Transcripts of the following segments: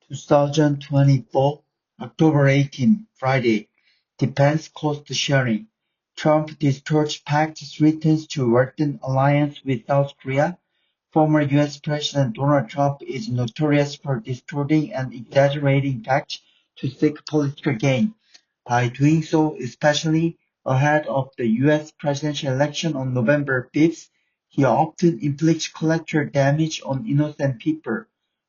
2024, October 18, Friday. Defense cost sharing. Trump distorts pact threatens to worsen alliance with South Korea. Former U.S. President Donald Trump is notorious for distorting and exaggerating facts to seek political gain. By doing so, especially ahead of the U.S. presidential election on November 5th, he often inflicts collateral damage on innocent people.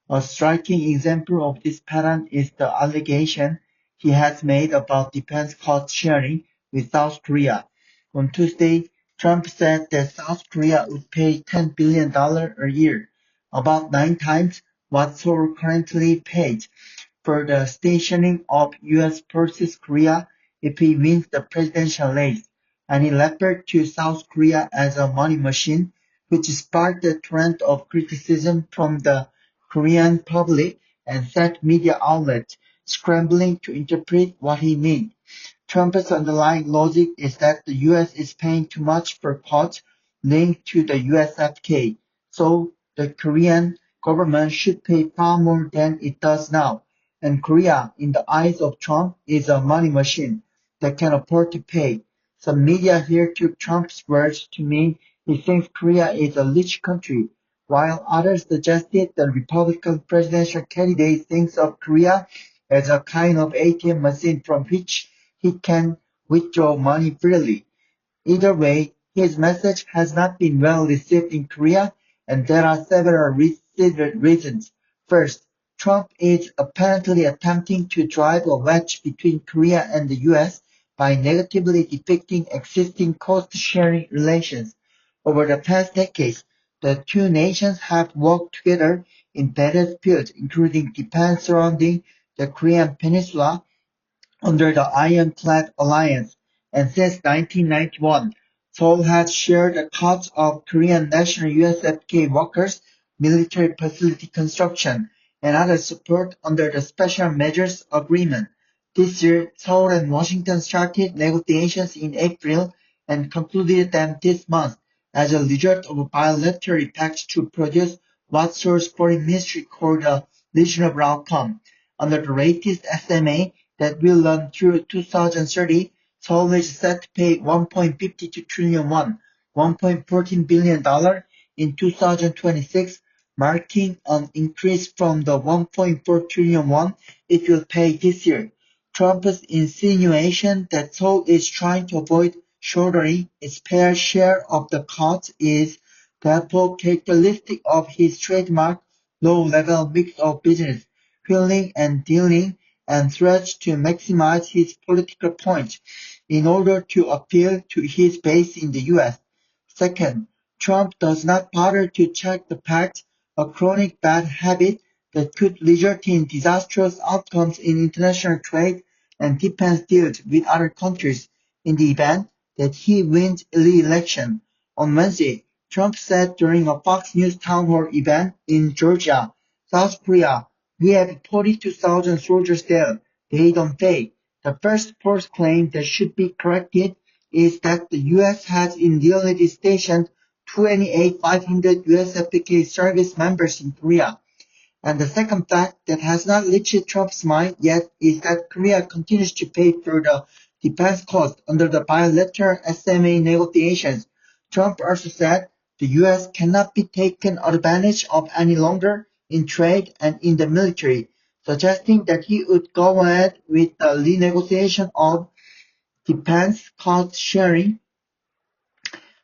A striking example of this pattern is the allegation he has made about defense cost sharing with South Korea. On Tuesday, Trump said that South Korea would pay $10 billion a year, about 9 times what Seoul currently pays, for the stationing of U.S. forces Korea if he wins the presidential race, and he referred to South Korea as a money machine, which sparked a trend of criticism from the Korean public and set media outlets scrambling to interpret what he meant. Trump's underlying logic is that the U.S. is paying too much for costs linked to the USFK, so the Korean government should pay far more than it does now. And Korea, in the eyes of Trump, is a money machine that can afford to pay. Some media here took Trump's words to mean he thinks Korea is a rich country, while others suggested the Republican presidential candidate thinks of Korea as a kind of ATM machine from which he can withdraw money freely. Either way, his message has not been well received in Korea, and there are several reasons. First, Trump is apparently attempting to drive a wedge between Korea and the U.S. by negatively depicting existing cost-sharing relations. Over the past decades, the two nations have worked together in various fields, including defense surrounding the Korean Peninsula under the Ironclad Alliance, and since 1991, Seoul has shared the cost of Korean national USFK workers, military facility construction, and other support under the Special Measures Agreement. This year, Seoul and Washington started negotiations in April and concluded them this month as a result of a bilateral pact to produce what Seoul's foreign ministry called a reasonable outcome. Under the latest SMA, that will run through 2030, Seoul is set to pay 1.52 trillion won, $1.14 billion in 2026, marking an increase from the 1.4 trillion won it will pay this year. Trump's insinuation that Seoul is trying to avoid shouldering its fair share of the cost is therefore characteristic of his trademark low-level mix of business, wheeling and dealing, and threats to maximize his political points in order to appeal to his base in the U.S. Second, Trump does not bother to check the pact, a chronic bad habit that could result in disastrous outcomes in international trade and defense deals with other countries in the event that he wins re-election. On Wednesday, Trump said during a Fox News town hall event in Georgia, South Korea, we have 42,000 soldiers there. They don't pay. The first false claim that should be corrected is that the U.S. has in reality stationed 28,500 USFK service members in Korea. And the second fact that has not reached Trump's mind yet is that Korea continues to pay for the defense cost under the bilateral SMA negotiations. Trump also said the U.S. cannot be taken advantage of any longer in trade and in the military, suggesting that he would go ahead with the renegotiation of defense cost sharing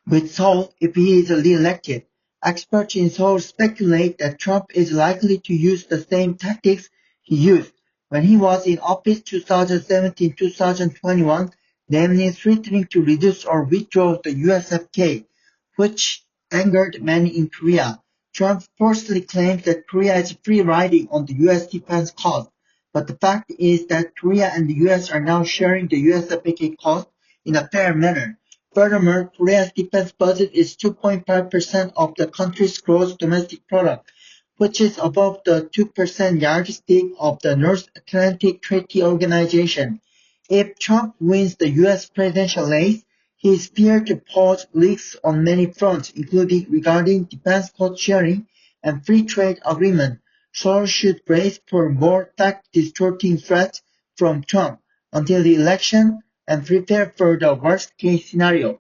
with Seoul if he is re-elected. Experts in Seoul speculate that Trump is likely to use the same tactics he used when he was in office 2017-2021, namely threatening to reduce or withdraw the USFK, which angered many in Korea. Trump falsely claims that Korea is free riding on the U.S. defense cost, but the fact is that Korea and the U.S. are now sharing the USFK cost in a fair manner. Furthermore, Korea's defense budget is 2.5% of the country's gross domestic product, which is above the 2% yardstick of the North Atlantic Treaty Organization. If Trump wins the U.S. presidential race, he is feared to pose risks on many fronts, including regarding defense cost sharing and free trade agreement. Seoul should brace for more tech-distorting threats from Trump until the election and prepare for the worst-case scenario.